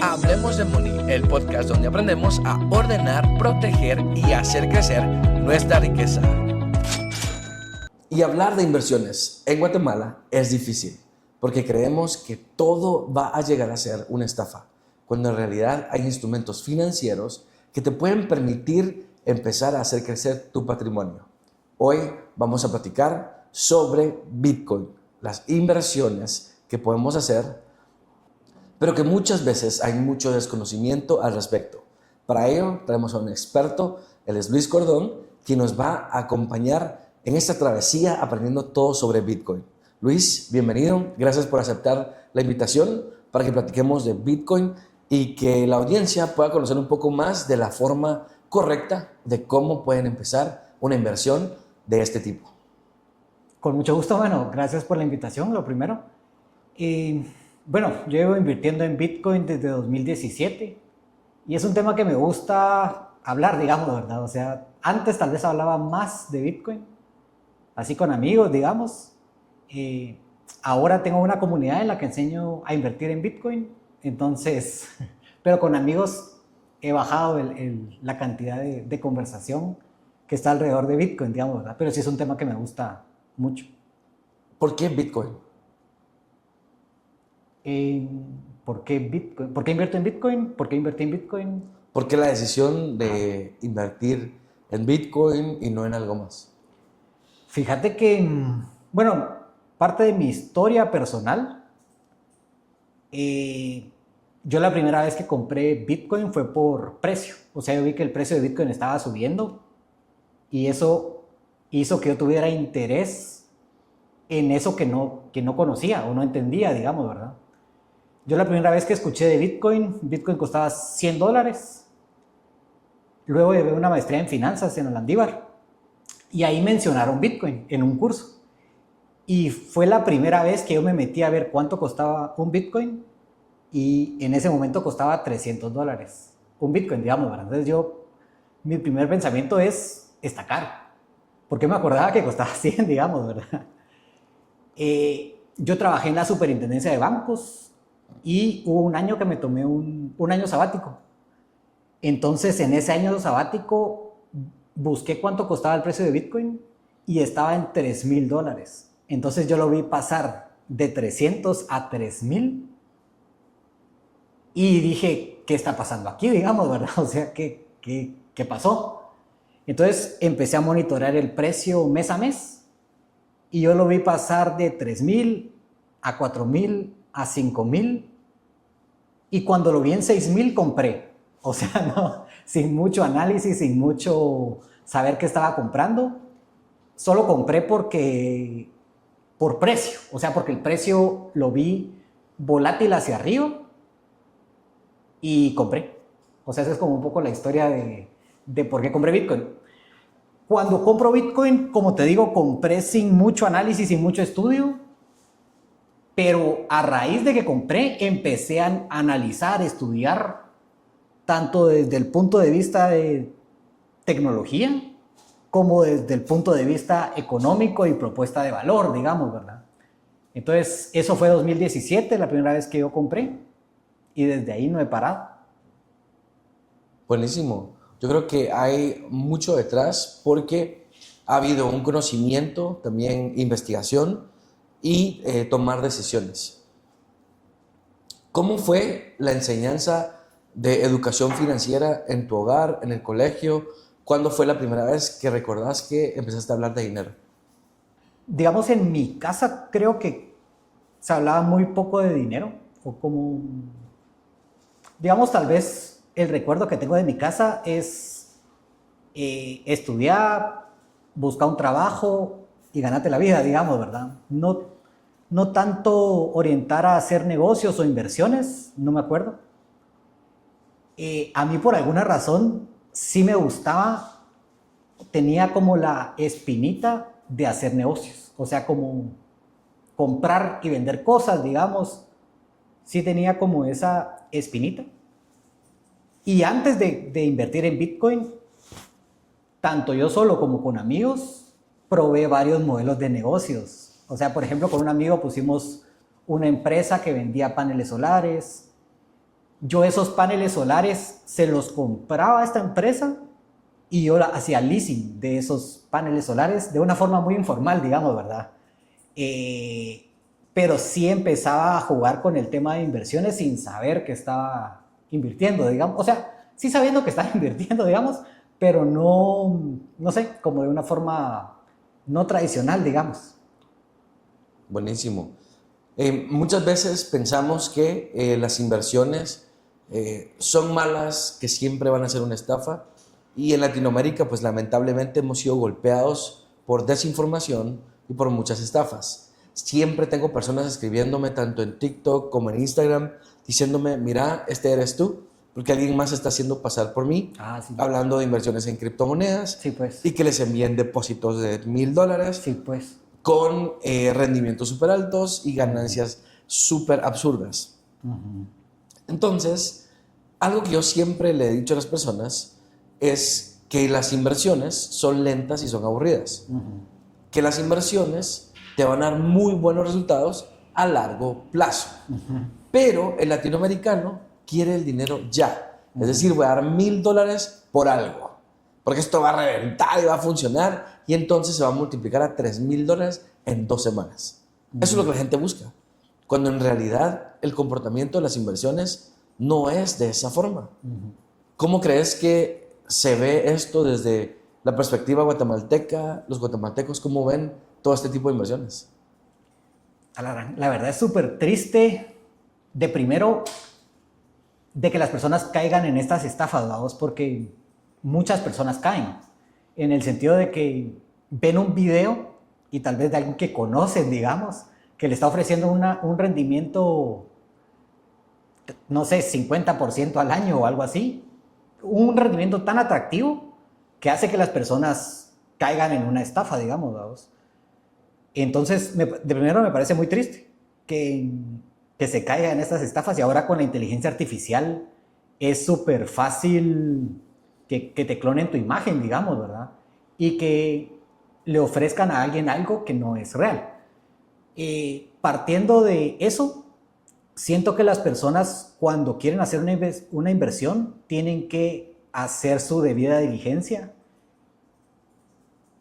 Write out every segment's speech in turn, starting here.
Hablemos de Money, el podcast donde aprendemos a ordenar, proteger y hacer crecer nuestra riqueza. Y hablar de inversiones en Guatemala es difícil, porque creemos que todo va a llegar a ser una estafa, cuando en realidad hay instrumentos financieros que te pueden permitir empezar a hacer crecer tu patrimonio. Hoy vamos a platicar sobre Bitcoin, las inversiones que podemos hacer, pero que muchas veces hay mucho desconocimiento al respecto. Para ello traemos a un experto, él es Luis Cordón, quien nos va a acompañar en esta travesía aprendiendo todo sobre Bitcoin. Luis, bienvenido, gracias por aceptar la invitación para que platiquemos de Bitcoin y que la audiencia pueda conocer un poco más de la forma correcta de cómo pueden empezar una inversión de este tipo. Con mucho gusto, bueno, gracias por la invitación, lo primero. Bueno, yo llevo invirtiendo en Bitcoin desde 2017 y es un tema que me gusta hablar, digamos, ¿verdad? O sea, antes tal vez hablaba más de Bitcoin, así con amigos, digamos. Ahora tengo una comunidad en la que enseño a invertir en Bitcoin, entonces, pero con amigos he bajado la cantidad de conversación que está alrededor de Bitcoin, digamos, ¿verdad? Pero sí es un tema que me gusta mucho. ¿Por qué Bitcoin? ¿Por qué Bitcoin? ¿Por qué invierto en Bitcoin? ¿Por qué invertí en Bitcoin? ¿Por qué la decisión de invertir en Bitcoin y no en algo más? Fíjate que, bueno, parte de mi historia personal, yo la primera vez que compré Bitcoin fue por precio. O sea, yo vi que el precio de Bitcoin estaba subiendo y eso hizo que yo tuviera interés en eso que no conocía o no entendía, digamos, ¿verdad? Yo la primera vez que escuché de Bitcoin costaba $100. Luego llevé una maestría en finanzas en Landívar y ahí mencionaron Bitcoin en un curso. Y fue la primera vez que yo me metí a ver cuánto costaba un Bitcoin y en ese momento costaba $300. Un Bitcoin, digamos, ¿verdad? Entonces mi primer pensamiento está caro. Porque me acordaba que costaba 100, digamos, ¿verdad? Yo trabajé en la superintendencia de bancos y hubo un año que me tomé un año sabático. Entonces, en ese año sabático, busqué cuánto costaba el precio de Bitcoin y estaba en $3,000. Entonces, yo lo vi pasar de 300 a 3,000 y dije, ¿qué está pasando aquí, digamos, verdad? O sea, ¿qué pasó? Entonces, empecé a monitorear el precio mes a mes y yo lo vi pasar de 3,000 a 4,000 a 5,000 y cuando lo vi en 6,000 compré. O sea, no, sin mucho análisis, sin mucho saber qué estaba comprando. Solo compré por precio. O sea, porque el precio lo vi volátil hacia arriba y compré. O sea, esa es como un poco la historia de por qué compré Bitcoin. Cuando compro Bitcoin, como te digo, compré sin mucho análisis, sin mucho estudio. Pero a raíz de que compré, empecé a analizar, estudiar, tanto desde el punto de vista de tecnología, como desde el punto de vista económico y propuesta de valor, digamos, ¿verdad? Entonces, eso fue 2017, la primera vez que yo compré, y desde ahí no he parado. Buenísimo. Yo creo que hay mucho detrás porque ha habido un conocimiento, también investigación y tomar decisiones. ¿Cómo fue la enseñanza de educación financiera en tu hogar, en el colegio? ¿Cuándo fue la primera vez que recordás que empezaste a hablar de dinero? Digamos, en mi casa creo que se hablaba muy poco de dinero, o como, digamos, tal vez el recuerdo que tengo de mi casa es estudiar, buscar un trabajo y ganarte la vida, digamos, ¿verdad? No tanto orientar a hacer negocios o inversiones, no me acuerdo. A mí por alguna razón sí me gustaba, tenía como la espinita de hacer negocios, o sea, como comprar y vender cosas, digamos, sí tenía como esa espinita. Y antes de invertir en Bitcoin, tanto yo solo como con amigos, probé varios modelos de negocios. O sea, por ejemplo, con un amigo pusimos una empresa que vendía paneles solares, yo esos paneles solares se los compraba a esta empresa y yo hacía leasing de esos paneles solares de una forma muy informal, digamos, ¿verdad? Pero sí empezaba a jugar con el tema de inversiones sin saber que estaba invirtiendo, digamos. O sea, sí sabiendo que estaba invirtiendo, digamos, pero no sé, como de una forma no tradicional, digamos. Buenísimo. Muchas veces pensamos que las inversiones son malas, que siempre van a ser una estafa. Y en Latinoamérica, pues lamentablemente hemos sido golpeados por desinformación y por muchas estafas. Siempre tengo personas escribiéndome tanto en TikTok como en Instagram diciéndome, mira, este eres tú, porque alguien más está haciendo pasar por mí, Sí. hablando de inversiones en criptomonedas, Sí, pues. y que les envíen depósitos de $1,000 Sí, pues. con rendimientos súper altos y ganancias súper absurdas. Entonces, algo que yo siempre le he dicho a las personas es que las inversiones son lentas y son aburridas. Que las inversiones te van a dar muy buenos resultados a largo plazo. Pero el latinoamericano quiere el dinero ya. Es decir, voy a dar $1,000 por algo. Porque esto va a reventar y va a funcionar. Y entonces se va a multiplicar a $3,000 en 2 semanas. Eso es lo que la gente busca. Cuando en realidad el comportamiento de las inversiones no es de esa forma. ¿Cómo crees que se ve esto desde la perspectiva guatemalteca? Los guatemaltecos, ¿cómo ven todo este tipo de inversiones? La verdad es súper triste de primero de que las personas caigan en estas estafas, vamos, porque muchas personas caen en el sentido de que ven un video y tal vez de alguien que conocen, digamos, que le está ofreciendo un rendimiento, no sé, 50% al año o algo así, un rendimiento tan atractivo que hace que las personas caigan en una estafa, digamos, vamos. Entonces, de primero me parece muy triste que se caiga en estas estafas, y ahora con la inteligencia artificial es súper fácil que te clonen tu imagen, digamos, ¿verdad? Y que le ofrezcan a alguien algo que no es real. Partiendo de eso, siento que las personas cuando quieren hacer una inversión tienen que hacer su debida diligencia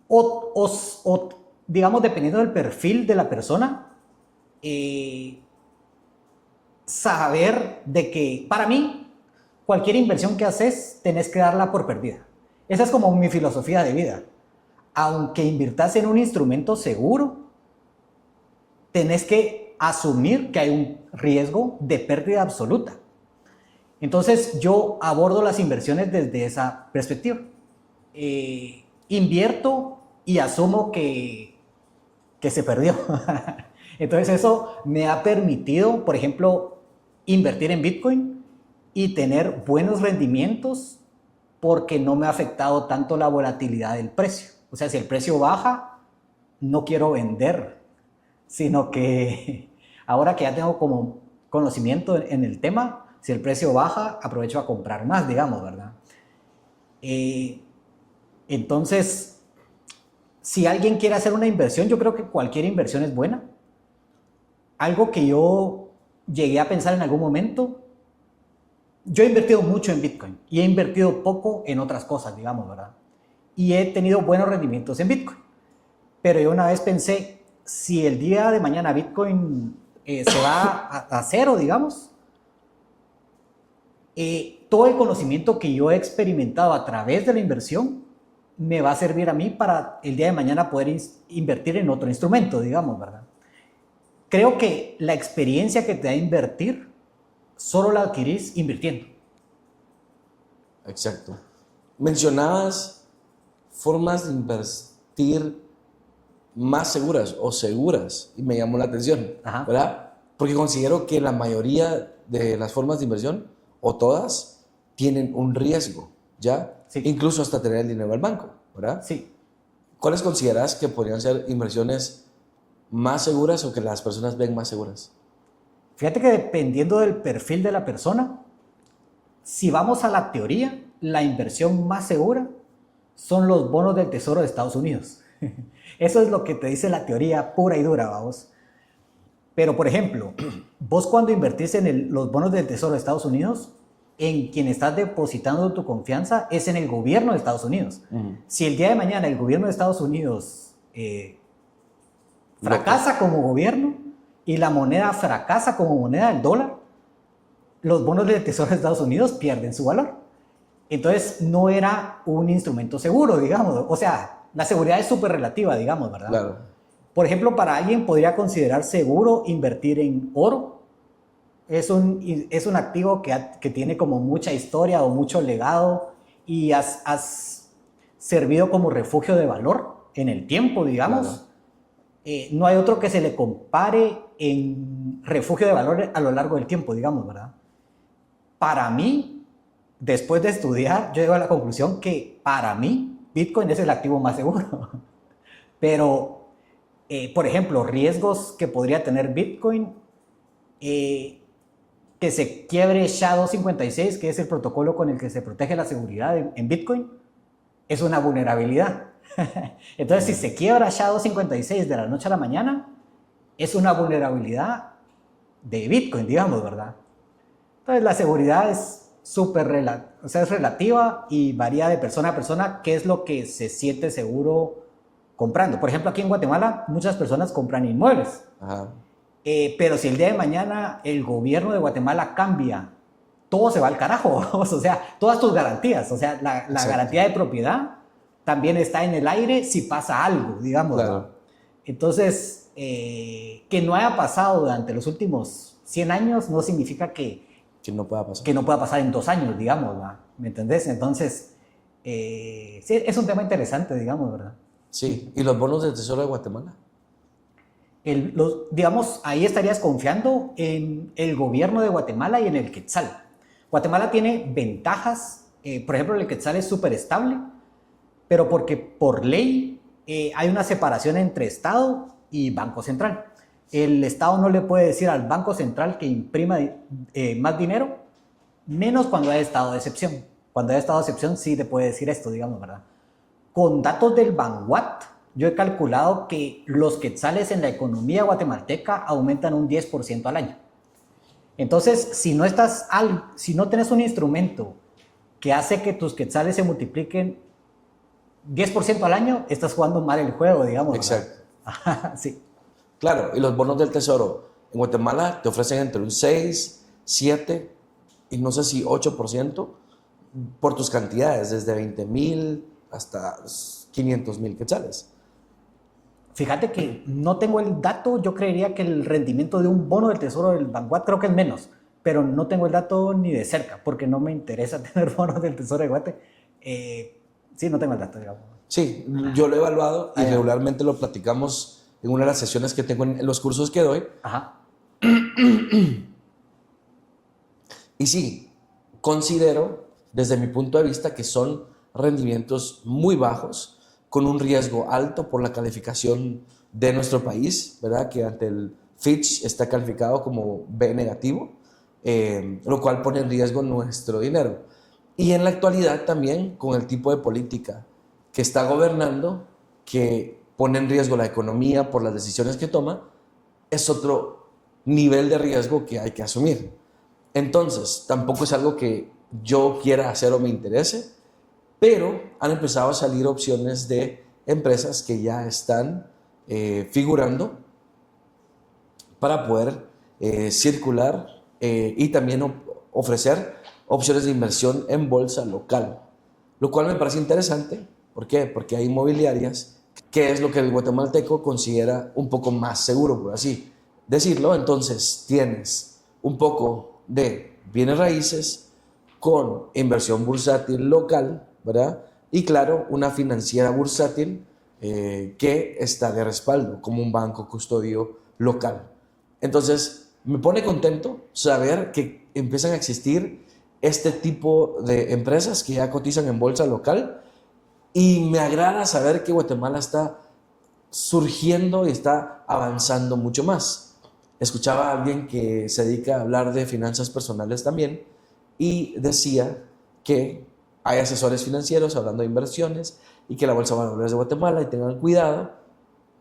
o digamos, dependiendo del perfil de la persona, saber de que, para mí, cualquier inversión que haces, tenés que darla por perdida. Esa es como mi filosofía de vida. Aunque invirtas en un instrumento seguro, tenés que asumir que hay un riesgo de pérdida absoluta. Entonces, yo abordo las inversiones desde esa perspectiva. Invierto y asumo que se perdió. Entonces eso me ha permitido, por ejemplo, invertir en Bitcoin y tener buenos rendimientos porque no me ha afectado tanto la volatilidad del precio. O sea, si el precio baja, no quiero vender, sino que ahora que ya tengo como conocimiento en el tema, si el precio baja, aprovecho a comprar más, digamos, ¿verdad? Entonces, si alguien quiere hacer una inversión, yo creo que cualquier inversión es buena. Algo que yo llegué a pensar en algún momento, yo he invertido mucho en Bitcoin y he invertido poco en otras cosas, digamos, ¿verdad? Y he tenido buenos rendimientos en Bitcoin. Pero yo una vez pensé, si el día de mañana Bitcoin se va a cero, digamos, todo el conocimiento que yo he experimentado a través de la inversión me va a servir a mí para el día de mañana poder invertir en otro instrumento, digamos, ¿verdad? Creo que la experiencia que te da invertir solo la adquirís invirtiendo. Exacto. Mencionabas formas de invertir más seguras o seguras y me llamó la atención, ¿verdad? Porque considero que la mayoría de las formas de inversión, o todas, tienen un riesgo, ¿ya? Sí. Incluso hasta tener el dinero al banco, ¿verdad? Sí. ¿Cuáles consideras que podrían ser inversiones más seguras o que las personas ven más seguras? Fíjate que dependiendo del perfil de la persona, si vamos a la teoría, la inversión más segura son los bonos del Tesoro de Estados Unidos. Eso es lo que te dice la teoría pura y dura, vamos. Pero, por ejemplo, vos cuando invertís en los bonos del Tesoro de Estados Unidos, en quien estás depositando tu confianza es en el gobierno de Estados Unidos. Si el día de mañana el gobierno de Estados Unidos fracasa como gobierno y la moneda fracasa como moneda, el dólar, los bonos del Tesoro de Estados Unidos pierden su valor. Entonces no era un instrumento seguro, digamos. O sea, la seguridad es súper relativa, digamos, ¿verdad? Claro. Por ejemplo, para alguien podría considerar seguro invertir en oro. Es un activo que tiene como mucha historia o mucho legado y has servido como refugio de valor en el tiempo, digamos. Claro. No hay otro que se le compare en refugio de valor a lo largo del tiempo, digamos, ¿verdad? Para mí, después de estudiar, yo llego a la conclusión que para mí Bitcoin es el activo más seguro. Pero, por ejemplo, riesgos que podría tener Bitcoin, que se quiebre SHA-256, que es el protocolo con el que se protege la seguridad en Bitcoin, es una vulnerabilidad. Entonces, si se quiebra SHA-256 de la noche a la mañana, es una vulnerabilidad de Bitcoin, digamos, ¿verdad? Entonces, la seguridad es es relativa y varía de persona a persona qué es lo que se siente seguro comprando. Por ejemplo, aquí en Guatemala, muchas personas compran inmuebles. Ajá. Pero si el día de mañana el gobierno de Guatemala cambia, todo se va al carajo. O sea, todas tus garantías, o sea, la garantía de propiedad también está en el aire si pasa algo, digamos. Claro. Entonces, que no haya pasado durante los últimos 100 años no significa que no pueda pasar. Que no pueda pasar en 2 años, digamos, ¿verdad? ¿Me entendés? Entonces, sí, es un tema interesante, digamos, ¿verdad? Sí, ¿y los bonos del Tesoro de Guatemala? Digamos, ahí estarías confiando en el gobierno de Guatemala y en el Quetzal. Guatemala tiene ventajas, por ejemplo, el Quetzal es súper estable, pero porque por ley hay una separación entre Estado y Banco Central. El Estado no le puede decir al Banco Central que imprima más dinero, menos cuando hay estado de excepción. Cuando hay estado de excepción sí le puede decir esto, digamos, ¿verdad? Con datos del Banwat, yo he calculado que los quetzales en la economía guatemalteca aumentan un 10% al año. Entonces, si no tienes un instrumento que hace que tus quetzales se multipliquen 10% al año, estás jugando mal el juego, digamos. Exacto. Sí. Claro, y los bonos del Tesoro en Guatemala te ofrecen entre un 6, 7 y no sé si 8% por tus cantidades, desde 20,000 hasta 500,000 quetzales. Fíjate que no tengo el dato, yo creería que el rendimiento de un bono del Tesoro del Banguat creo que es menos, pero no tengo el dato ni de cerca, porque no me interesa tener bonos del Tesoro de Guate. Sí, no tengo el dato, digamos. Sí, yo lo he evaluado y regularmente lo platicamos en una de las sesiones que tengo en los cursos que doy. Ajá. Y sí, considero, desde mi punto de vista, que son rendimientos muy bajos, con un riesgo alto por la calificación de nuestro país, ¿verdad? Que ante el Fitch está calificado como B negativo, lo cual pone en riesgo nuestro dinero. Y en la actualidad también con el tipo de política que está gobernando, que pone en riesgo la economía por las decisiones que toma, es otro nivel de riesgo que hay que asumir. Entonces, tampoco es algo que yo quiera hacer o me interese, pero han empezado a salir opciones de empresas que ya están figurando para poder circular y también ofrecer opciones de inversión en bolsa local, lo cual me parece interesante. ¿Por qué? Porque hay inmobiliarias, que es lo que el guatemalteco considera un poco más seguro, por así decirlo. Entonces tienes un poco de bienes raíces con inversión bursátil local, ¿verdad? Y claro, una financiera bursátil que está de respaldo, como un banco custodio local. Entonces, me pone contento saber que empiezan a existir este tipo de empresas que ya cotizan en bolsa local, y me agrada saber que Guatemala está surgiendo y está avanzando mucho más. Escuchaba a alguien que se dedica a hablar de finanzas personales también y decía que hay asesores financieros hablando de inversiones y que la Bolsa de Valores de Guatemala, y tengan cuidado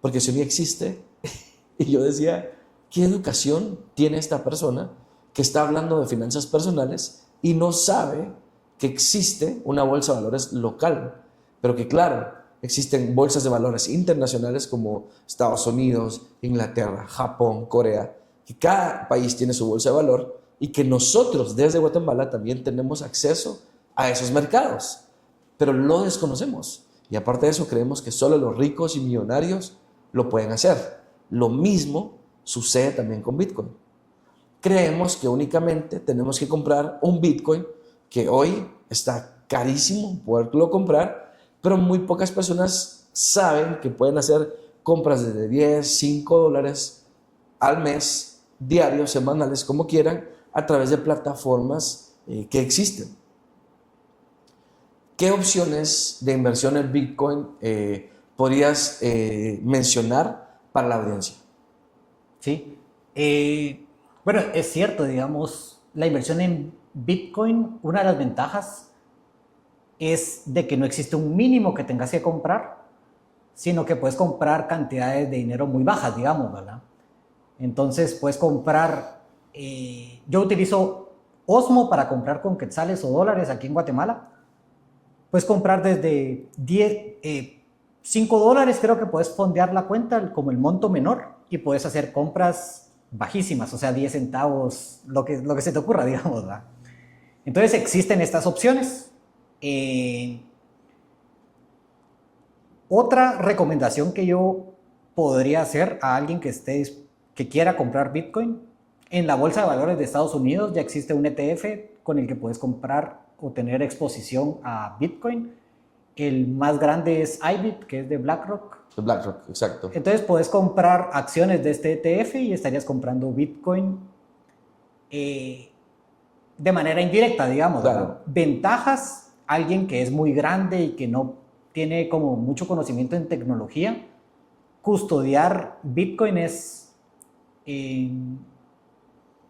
porque eso ni existe. Y yo decía, ¿qué educación tiene esta persona que está hablando de finanzas personales y no sabe que existe una bolsa de valores local? Pero que claro, existen bolsas de valores internacionales como Estados Unidos, Inglaterra, Japón, Corea, que cada país tiene su bolsa de valor y que nosotros desde Guatemala también tenemos acceso a esos mercados, pero lo desconocemos. Y aparte de eso, creemos que solo los ricos y millonarios lo pueden hacer. Lo mismo sucede también con Bitcoin. Creemos que únicamente tenemos que comprar un Bitcoin, que hoy está carísimo poderlo comprar, pero muy pocas personas saben que pueden hacer compras desde 10, 5 dólares al mes, diarios, semanales, como quieran, a través de plataformas que existen. ¿Qué opciones de inversión en Bitcoin podrías mencionar para la audiencia? Sí. Bueno, es cierto, digamos, la inversión en Bitcoin, una de las ventajas es de que no existe un mínimo que tengas que comprar, sino que puedes comprar cantidades de dinero muy bajas, digamos, ¿verdad? Entonces puedes comprar, yo utilizo Osmo para comprar con quetzales o dólares aquí en Guatemala. Puedes comprar desde 5 dólares, creo que puedes fondear la cuenta como el monto menor y puedes hacer compras bajísimas, o sea, 10 centavos, lo que se te ocurra, digamos, ¿verdad? Entonces existen estas opciones. Otra recomendación que yo podría hacer a alguien que quiera comprar Bitcoin, en la bolsa de valores de Estados Unidos ya existe un ETF con el que puedes comprar o tener exposición a Bitcoin. El más grande es IBIT, que es de BlackRock. De BlackRock, exacto. Entonces puedes comprar acciones de este ETF y estarías comprando Bitcoin de manera indirecta, digamos. Claro. Ventajas, alguien que es muy grande y que no tiene como mucho conocimiento en tecnología, custodiar Bitcoin es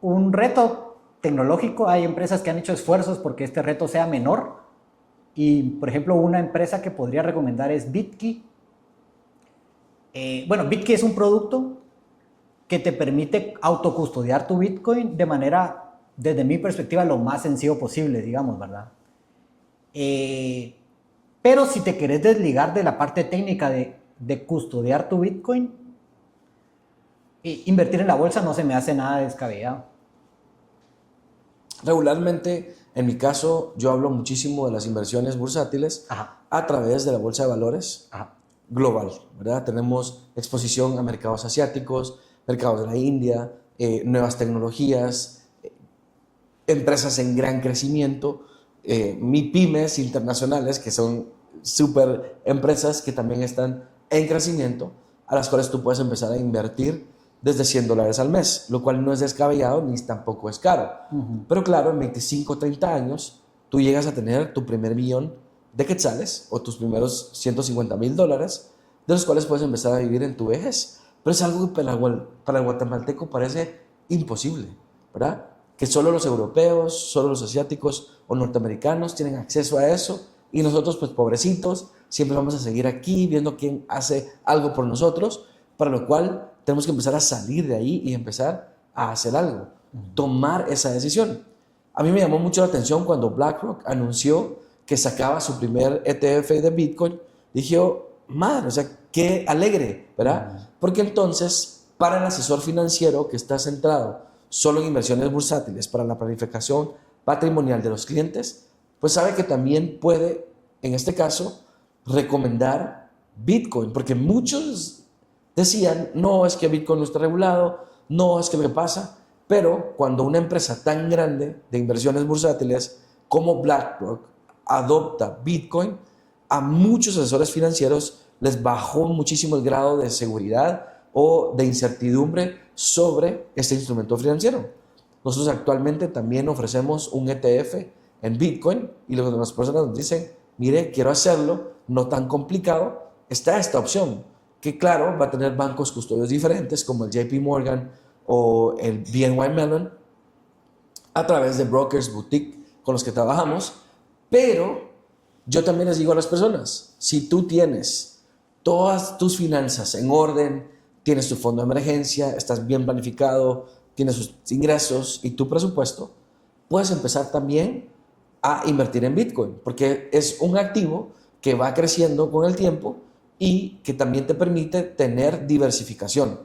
un reto tecnológico. Hay empresas que han hecho esfuerzos porque este reto sea menor. Y, por ejemplo, una empresa que podría recomendar es Bitkey. Bueno, Bitkey es un producto que te permite autocustodiar tu Bitcoin de manera, desde mi perspectiva, lo más sencillo posible, digamos, ¿verdad? Pero si te querés desligar de la parte técnica de custodiar tu Bitcoin, invertir en la bolsa no se me hace nada descabellado. Regularmente, en mi caso, yo hablo muchísimo de las inversiones bursátiles. Ajá. A través de la bolsa de valores. Ajá. Global, ¿verdad? Tenemos exposición a mercados asiáticos, mercados de la India, nuevas tecnologías, empresas en gran crecimiento, MIPYMES internacionales, que son súper empresas que también están en crecimiento, a las cuales tú puedes empezar a invertir desde $100 al mes, lo cual no es descabellado ni tampoco es caro. Pero claro, en 25 o 30 años, tú llegas a tener tu primer millón de quetzales o tus primeros $150,000, de los cuales puedes empezar a vivir en tu vejez. Pero es algo que para el guatemalteco parece imposible, ¿verdad? Que solo los europeos, solo los asiáticos o norteamericanos tienen acceso a eso y nosotros, pues pobrecitos, siempre vamos a seguir aquí viendo quién hace algo por nosotros, para lo cual tenemos que empezar a salir de ahí y empezar a hacer algo, tomar esa decisión. A mí me llamó mucho la atención cuando BlackRock anunció que sacaba su primer ETF de Bitcoin. Dije, oh, madre, o sea, qué alegre, ¿verdad? Porque entonces, para el asesor financiero que está centrado solo en inversiones bursátiles, para la planificación patrimonial de los clientes, pues sabe que también puede, en este caso, recomendar Bitcoin, porque muchos decían, no, es que Bitcoin no está regulado, no, es que lo que pasa, pero cuando una empresa tan grande de inversiones bursátiles como BlackRock adopta Bitcoin, a muchos asesores financieros les bajó muchísimo el grado de seguridad o de incertidumbre sobre este instrumento financiero. Nosotros actualmente también ofrecemos un ETF en Bitcoin y las personas nos dicen, mire, quiero hacerlo, no tan complicado, está esta opción, que claro, va a tener bancos custodios diferentes como el JP Morgan o el BNY Mellon a través de brokers boutique con los que trabajamos, pero yo también les digo a las personas, si tú tienes todas tus finanzas en orden, tienes tu fondo de emergencia, estás bien planificado, tienes tus ingresos y tu presupuesto, puedes empezar también a invertir en Bitcoin, porque es un activo que va creciendo con el tiempo y que también te permite tener diversificación.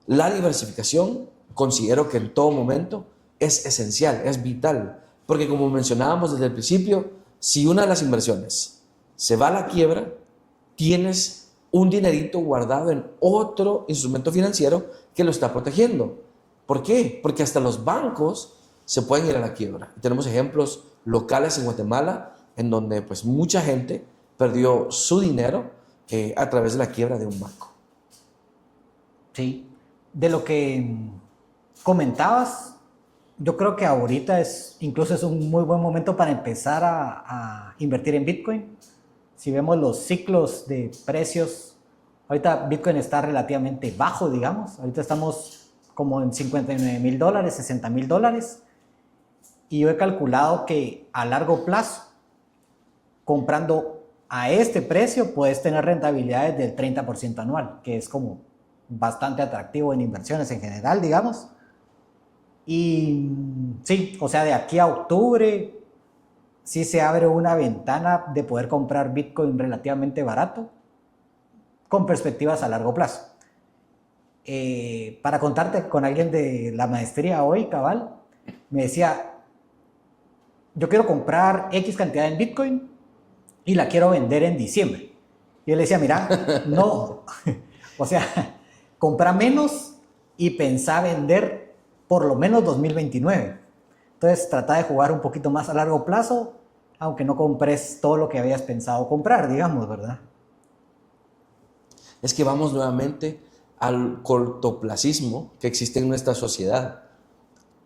La diversificación considero que en todo momento es esencial, es vital, porque como mencionábamos desde el principio, si una de las inversiones se va a la quiebra, tienes un dinerito guardado en otro instrumento financiero que lo está protegiendo. ¿Por qué? Porque hasta los bancos se pueden ir a la quiebra. Tenemos ejemplos locales en Guatemala en donde pues mucha gente perdió su dinero a través de la quiebra de un banco. Sí, de lo que comentabas, yo creo que ahorita incluso es un muy buen momento para empezar a invertir en Bitcoin. Si vemos los ciclos de precios, ahorita Bitcoin está relativamente bajo, digamos. Ahorita estamos como en $59,000, $60,000. Y yo he calculado que a largo plazo, comprando a este precio, puedes tener rentabilidades del 30% anual, que es como bastante atractivo en inversiones en general, digamos. Y sí, o sea, de aquí a octubre sí se abre una ventana de poder comprar Bitcoin relativamente barato, con perspectivas a largo plazo. Para contarte con alguien de la maestría hoy, cabal, me decía, yo quiero comprar X cantidad en Bitcoin y la quiero vender en diciembre. Y yo le decía, mira, no, o sea, compra menos y pensá vender por lo menos 2029. Entonces trata de jugar un poquito más a largo plazo, aunque no compres todo lo que habías pensado comprar, digamos, ¿verdad? Es que vamos nuevamente al cortoplacismo que existe en nuestra sociedad.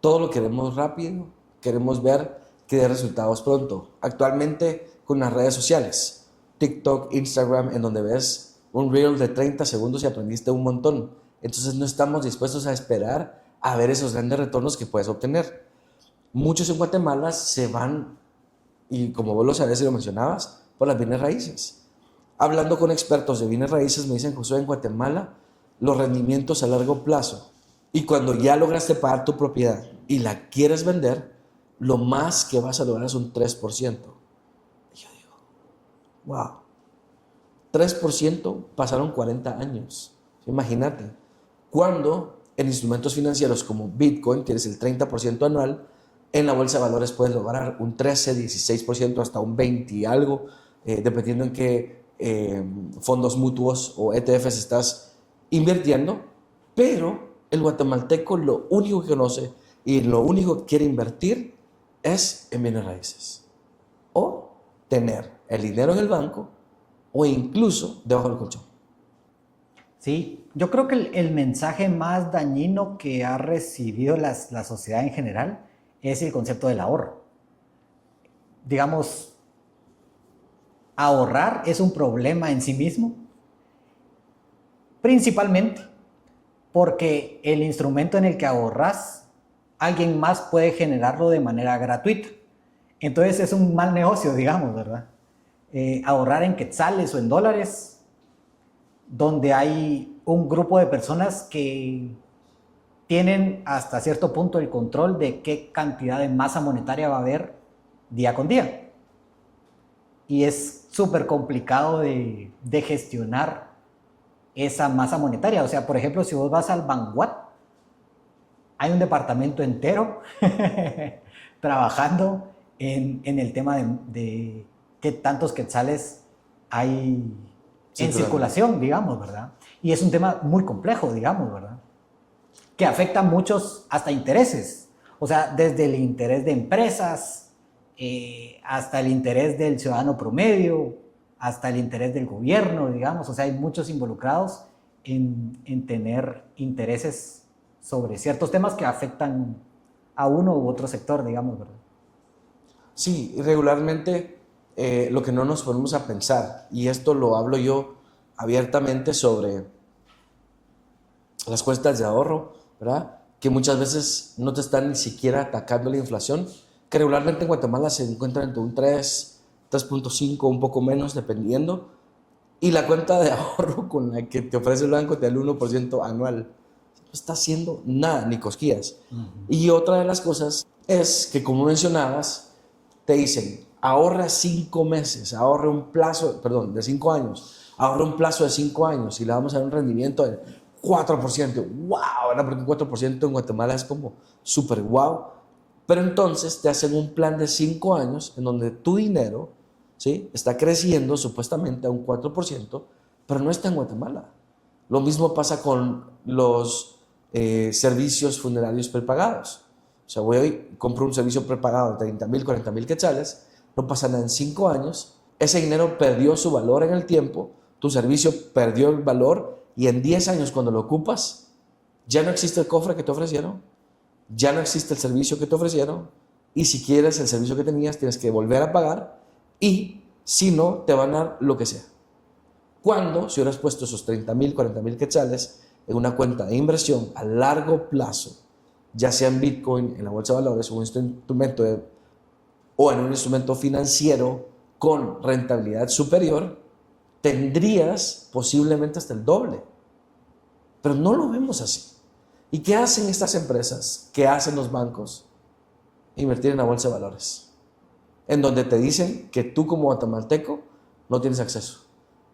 Todo lo queremos rápido, queremos ver que dé resultados pronto. Actualmente con las redes sociales, TikTok, Instagram, en donde ves un reel de 30 segundos y aprendiste un montón. Entonces no estamos dispuestos a esperar a ver esos grandes retornos que puedes obtener. Muchos en Guatemala se van, y como vos lo sabes y lo mencionabas, por las bienes raíces. Hablando con expertos de bienes raíces me dicen, Josué, en Guatemala los rendimientos a largo plazo, y cuando ya lograste pagar tu propiedad y la quieres vender, lo más que vas a lograr es un 3%. Y yo digo, wow, 3% pasaron 40 años. Imagínate, cuando en instrumentos financieros como Bitcoin tienes el 30% anual, en la bolsa de valores puedes lograr un 13, 16%, hasta un 20 y algo, dependiendo en qué fondos mutuos o ETFs estás invirtiendo. Pero el guatemalteco lo único que conoce y lo único que quiere invertir es en bienes raíces, o tener el dinero en el banco, o incluso debajo del colchón. Sí, yo creo que el mensaje más dañino que ha recibido la sociedad en general es el concepto del ahorro. Digamos, ahorrar es un problema en sí mismo, principalmente porque el instrumento en el que ahorras, alguien más puede generarlo de manera gratuita. Entonces es un mal negocio, digamos, ¿verdad? Ahorrar en quetzales o en dólares, donde hay un grupo de personas que tienen hasta cierto punto el control de qué cantidad de masa monetaria va a haber día con día. Y es súper complicado de gestionar esa masa monetaria. O sea, por ejemplo, si vos vas al Banguat, hay un departamento entero trabajando en el tema de qué tantos quetzales hay en circulación, digamos, ¿verdad? Y es un tema muy complejo, digamos, ¿verdad? Que afecta a muchos hasta intereses. O sea, desde el interés de empresas, hasta el interés del ciudadano promedio, hasta el interés del gobierno, digamos. O sea, hay muchos involucrados en tener intereses sobre ciertos temas que afectan a uno u otro sector, digamos, ¿verdad? Sí, regularmente lo que no nos ponemos a pensar, y esto lo hablo yo abiertamente sobre las cuentas de ahorro, ¿verdad? Que muchas veces no te están ni siquiera atacando la inflación, que regularmente en Guatemala se encuentra entre un 3, 3.5, un poco menos, dependiendo. Y la cuenta de ahorro con la que te ofrece el banco te da el 1% anual. No está haciendo nada, ni cosquillas. Y otra de las cosas es que, como mencionabas, te dicen, ahorra 5 meses, ahorra un plazo, perdón, de 5 años, ahorra un plazo de 5 años y le vamos a dar un rendimiento del 4%. ¡Wow! ¿Verdad? Porque un 4% en Guatemala es como súper wow. Pero entonces te hacen un plan de 5 años en donde tu dinero, ¿sí?, está creciendo supuestamente a un 4%, pero no está en Guatemala. Lo mismo pasa con los servicios funerarios prepagados. O sea, voy y compro un servicio prepagado de 30,000, 40,000 quetzales, no pasa nada en 5 años, ese dinero perdió su valor en el tiempo, tu servicio perdió el valor y en 10 años cuando lo ocupas, ya no existe el cofre que te ofrecieron, ya no existe el servicio que te ofrecieron y si quieres el servicio que tenías tienes que volver a pagar y si no te van a dar lo que sea. Cuando si hubieras puesto esos 30,000, 40,000 quetzales en una cuenta de inversión a largo plazo, ya sea en Bitcoin, en la bolsa de valores o en un instrumento financiero con rentabilidad superior, tendrías posiblemente hasta el doble. Pero no lo vemos así. ¿Y qué hacen estas empresas? ¿Qué hacen los bancos? Invertir en la bolsa de valores, en donde te dicen que tú como guatemalteco no tienes acceso,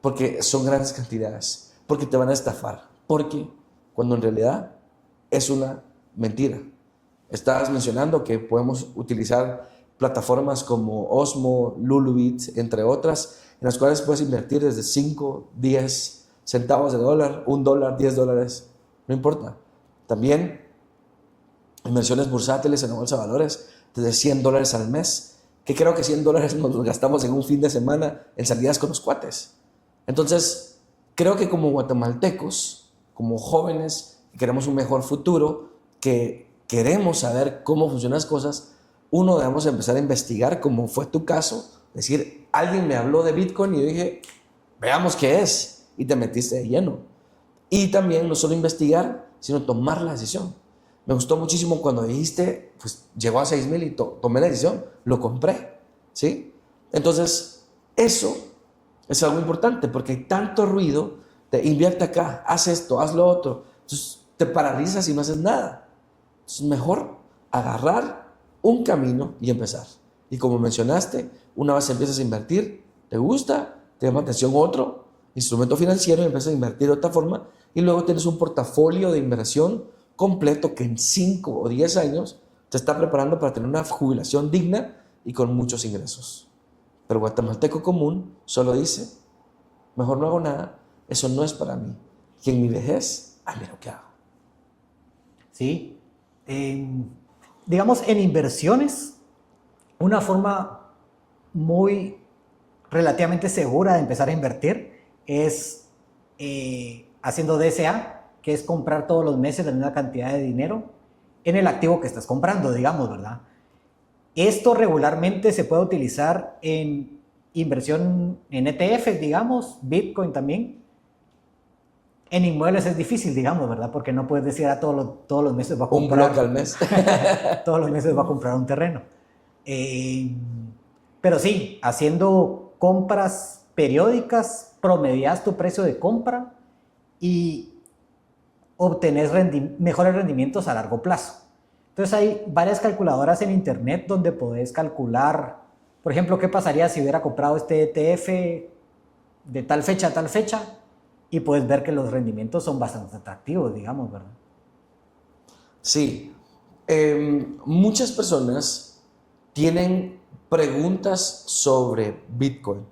porque son grandes cantidades, porque te van a estafar, porque cuando en realidad es una mentira. Estabas mencionando que podemos utilizar plataformas como Osmo, Lulubit, entre otras, en las cuales puedes invertir desde 5, 10 centavos de dólar, $1, $10, no importa. También inversiones bursátiles en la bolsa de valores desde $100 al mes, que creo que $100 nos los gastamos en un fin de semana en salidas con los cuates. Entonces, creo que como guatemaltecos, como jóvenes que queremos un mejor futuro, que queremos saber cómo funcionan las cosas, uno, debemos empezar a investigar, como fue tu caso, decir, alguien me habló de Bitcoin y yo dije, veamos qué es, y te metiste de lleno. Y también no solo investigar, sino tomar la decisión. Me gustó muchísimo cuando dijiste, pues llegó a 6,000 y tomé la decisión, lo compré, ¿sí? Entonces, eso es algo importante porque hay tanto ruido de invierte acá, haz esto, haz lo otro. Entonces, te paralizas y no haces nada. Es mejor agarrar un camino y empezar. Y como mencionaste, una vez empiezas a invertir, te gusta, te llama atención otro instrumento financiero y empiezas a invertir de otra forma y luego tienes un portafolio de inversión completo que en 5 o 10 años te está preparando para tener una jubilación digna y con muchos ingresos. Pero guatemalteco común solo dice, mejor no hago nada, eso no es para mí. Y en mi vejez, mira lo que hago. Sí. Digamos, en inversiones, una forma muy relativamente segura de empezar a invertir es haciendo DCA, que es comprar todos los meses la misma cantidad de dinero en el activo que estás comprando, digamos, ¿verdad? Esto regularmente se puede utilizar en inversión en ETFs, digamos, Bitcoin también. En inmuebles es difícil, digamos, ¿verdad? Porque no puedes decir todos los meses va a comprar... Un bloque al mes. todos los meses va a comprar un terreno. Pero sí, haciendo compras periódicas, promedias tu precio de compra y obtenés mejores rendimientos a largo plazo. Entonces hay varias calculadoras en internet donde podés calcular, por ejemplo, qué pasaría si hubiera comprado este ETF de tal fecha a tal fecha y puedes ver que los rendimientos son bastante atractivos, digamos, ¿verdad? Sí. Muchas personas tienen preguntas sobre Bitcoin.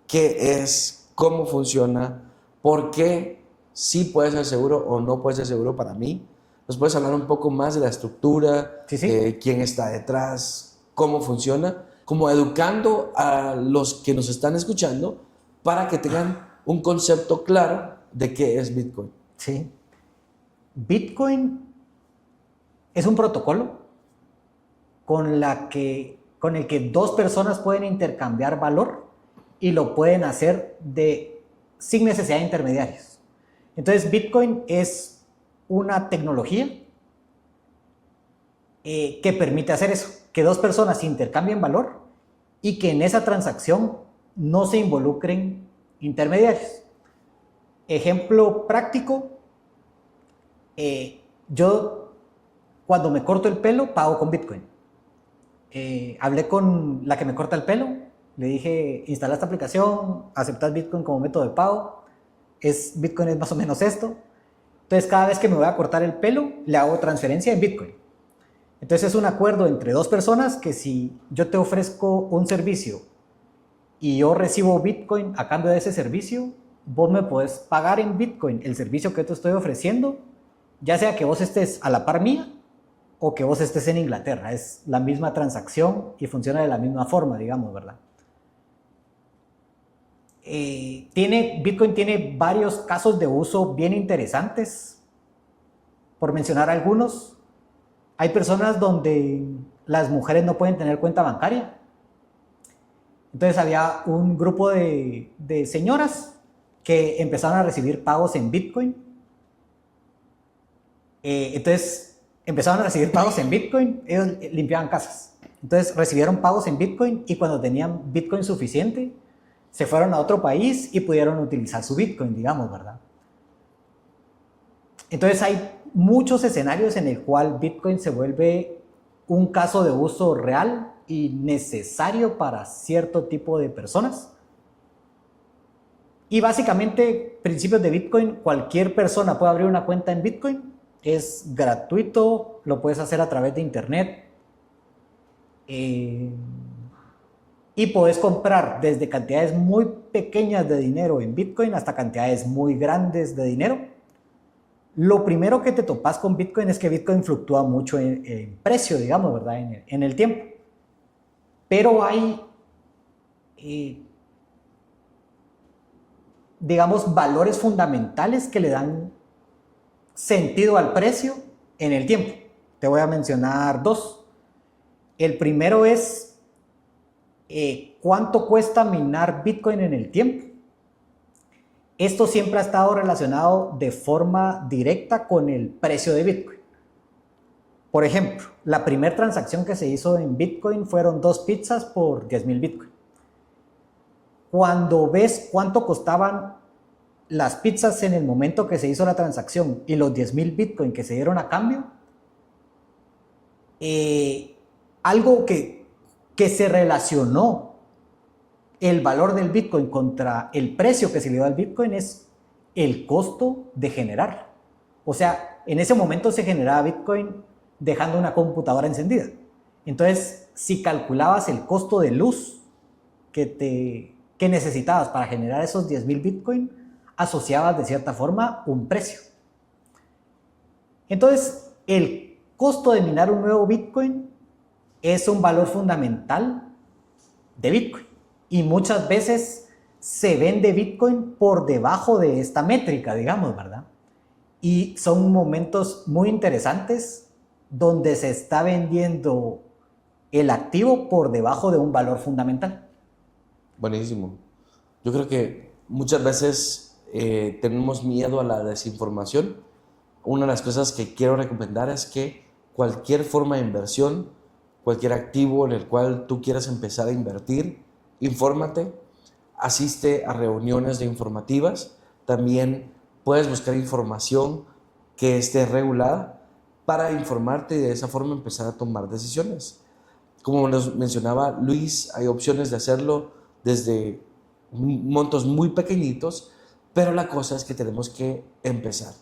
¿Qué es? ¿Cómo funciona? ¿Por qué sí puede ser seguro o no puede ser seguro para mí? ¿Nos puedes hablar un poco más de la estructura? Sí. ¿Quién está detrás? ¿Cómo funciona? Como educando a los que nos están escuchando para que tengan un concepto claro de qué es Bitcoin. Sí. Bitcoin es un protocolo con el que dos personas pueden intercambiar valor y lo pueden hacer sin necesidad de intermediarios. Entonces, Bitcoin es una tecnología que permite hacer eso, que dos personas intercambien valor y que en esa transacción no se involucren intermediarios. Ejemplo práctico, yo cuando me corto el pelo pago con Bitcoin. Hablé con la que me corta el pelo, le dije, instala esta aplicación, aceptas Bitcoin como método de pago, Bitcoin es más o menos esto. Entonces cada vez que me voy a cortar el pelo, le hago transferencia en Bitcoin. Entonces es un acuerdo entre dos personas que si yo te ofrezco un servicio y yo recibo Bitcoin a cambio de ese servicio, vos me podés pagar en Bitcoin el servicio que te estoy ofreciendo, ya sea que vos estés a la par mía o que vos estés en Inglaterra. Es la misma transacción y funciona de la misma forma, digamos, ¿verdad? Bitcoin tiene varios casos de uso bien interesantes. Por mencionar algunos, hay personas donde las mujeres no pueden tener cuenta bancaria. Entonces había un grupo de señoras que empezaron a recibir pagos en Bitcoin. Entonces empezaron a recibir pagos en Bitcoin, ellos limpiaban casas. Entonces recibieron pagos en Bitcoin y cuando tenían Bitcoin suficiente, se fueron a otro país y pudieron utilizar su Bitcoin, digamos, ¿verdad? Entonces hay muchos escenarios en el cual Bitcoin se vuelve un caso de uso real y necesario para cierto tipo de personas. Y básicamente, principios de Bitcoin, cualquier persona puede abrir una cuenta en Bitcoin, es gratuito, lo puedes hacer a través de internet. Y podés comprar desde cantidades muy pequeñas de dinero en Bitcoin hasta cantidades muy grandes de dinero. Lo primero que te topas con Bitcoin es que Bitcoin fluctúa mucho en precio, digamos, ¿verdad? En el tiempo. Pero hay, digamos, valores fundamentales que le dan sentido al precio en el tiempo. Te voy a mencionar dos. El primero es ¿cuánto cuesta minar Bitcoin en el tiempo? Esto siempre ha estado relacionado de forma directa con el precio de Bitcoin. Por ejemplo, la primera transacción que se hizo en Bitcoin fueron 2 pizzas por 10,000 Bitcoin. Cuando ves cuánto costaban las pizzas en el momento que se hizo la transacción y los 10,000 Bitcoin que se dieron a cambio, algo que se relacionó el valor del Bitcoin contra el precio que se le dio al Bitcoin es el costo de generar. O sea, en ese momento se generaba Bitcoin dejando una computadora encendida. Entonces, si calculabas el costo de luz que necesitabas para generar esos 10,000 Bitcoin, asociabas de cierta forma un precio. Entonces, el costo de minar un nuevo Bitcoin es un valor fundamental de Bitcoin y muchas veces se vende Bitcoin por debajo de esta métrica, digamos, ¿verdad? Y son momentos muy interesantes donde se está vendiendo el activo por debajo de un valor fundamental. Buenísimo. Yo creo que muchas veces tenemos miedo a la desinformación. Una de las cosas que quiero recomendar es que cualquier forma de inversión, cualquier activo en el cual tú quieras empezar a invertir, infórmate, asiste a reuniones de informativas, también puedes buscar información que esté regulada para informarte y de esa forma empezar a tomar decisiones. Como nos mencionaba Luis, hay opciones de hacerlo desde montos muy pequeñitos, pero la cosa es que tenemos que empezar.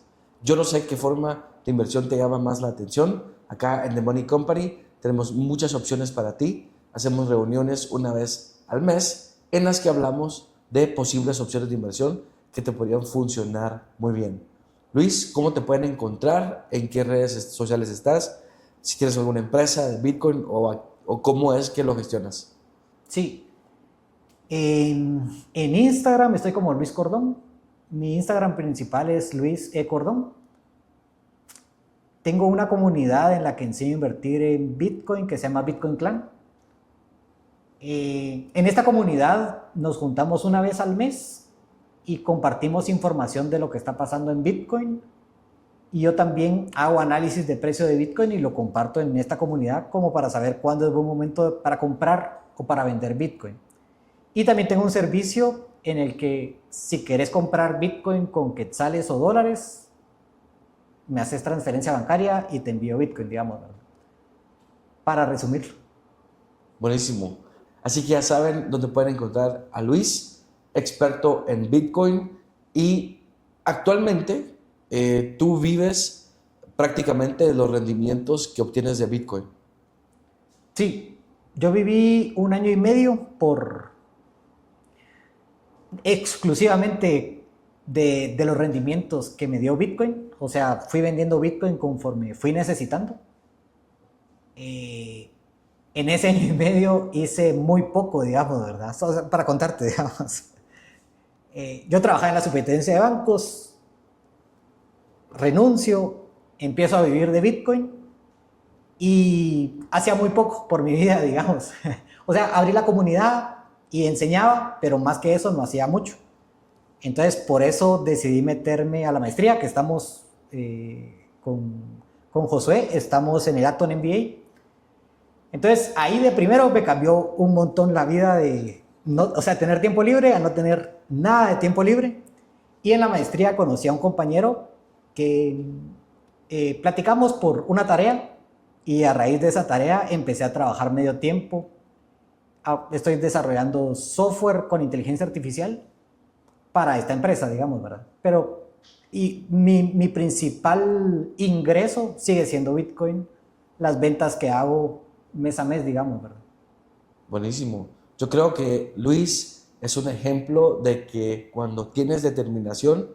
Yo no sé qué forma de inversión te llama más la atención. Acá en The Money Company tenemos muchas opciones para ti. Hacemos reuniones una vez al mes en las que hablamos de posibles opciones de inversión que te podrían funcionar muy bien. Luis, ¿cómo te pueden encontrar? ¿En qué redes sociales estás? Si tienes alguna empresa de Bitcoin o cómo es que lo gestionas. Sí. En Instagram estoy como Luis Cordón. Mi Instagram principal es Luis E. Cordón. Tengo una comunidad en la que enseño a invertir en Bitcoin que se llama Bitcoin Clan. En esta comunidad nos juntamos una vez al mes y compartimos información de lo que está pasando en Bitcoin. Y yo también hago análisis de precio de Bitcoin y lo comparto en esta comunidad como para saber cuándo es buen momento para comprar o para vender Bitcoin. Y también tengo un servicio en el que si querés comprar Bitcoin con quetzales o dólares, me haces transferencia bancaria y te envío Bitcoin, digamos, ¿verdad? Para resumir. Buenísimo. Así que ya saben dónde pueden encontrar a Luis, experto en Bitcoin, y actualmente tú vives prácticamente de los rendimientos que obtienes de Bitcoin. Sí, yo viví 1 año y medio exclusivamente de los rendimientos que me dio Bitcoin. O sea, fui vendiendo Bitcoin conforme fui necesitando. En ese 1 año y medio hice muy poco, digamos, ¿verdad? O sea, para contarte, digamos. Yo trabajaba en la superintendencia de bancos, renuncio, empiezo a vivir de Bitcoin y hacía muy poco por mi vida, digamos. O sea, abrí la comunidad y enseñaba, pero más que eso no hacía mucho. Entonces, por eso decidí meterme a la maestría, que estamos con Josué, estamos en el Acton MBA. Entonces, ahí de primero me cambió un montón la vida de, no, o sea, tener tiempo libre a no tener nada de tiempo libre. Y en la maestría conocí a un compañero que platicamos por una tarea y a raíz de esa tarea empecé a trabajar medio tiempo. Estoy desarrollando software con inteligencia artificial para esta empresa, digamos, ¿verdad? Pero y mi principal ingreso sigue siendo Bitcoin, las ventas que hago mes a mes, digamos, ¿verdad? Buenísimo. Yo creo que Luis es un ejemplo de que cuando tienes determinación,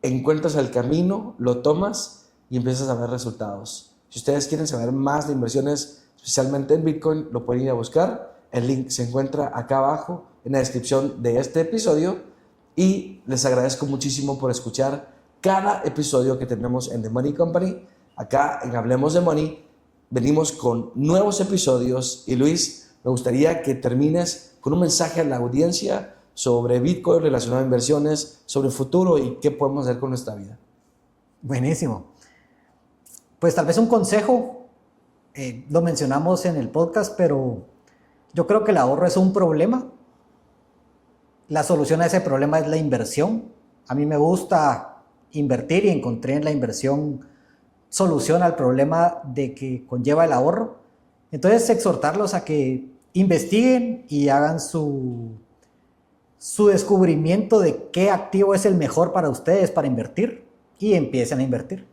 encuentras el camino, lo tomas y empiezas a ver resultados. Si ustedes quieren saber más de inversiones, especialmente en Bitcoin, lo pueden ir a buscar. El link se encuentra acá abajo en la descripción de este episodio y les agradezco muchísimo por escuchar cada episodio que tenemos en The Money Company. Acá en Hablemos de Money venimos con nuevos episodios y Luis, me gustaría que termines con un mensaje a la audiencia sobre Bitcoin relacionado a inversiones, sobre el futuro y qué podemos hacer con nuestra vida. Buenísimo. Pues tal vez un consejo, lo mencionamos en el podcast, pero yo creo que el ahorro es un problema. La solución a ese problema es la inversión. A mí me gusta invertir y encontré en la inversión solución al problema de que conlleva el ahorro. Entonces, exhortarlos a que investiguen y hagan su descubrimiento de qué activo es el mejor para ustedes para invertir y empiecen a invertir.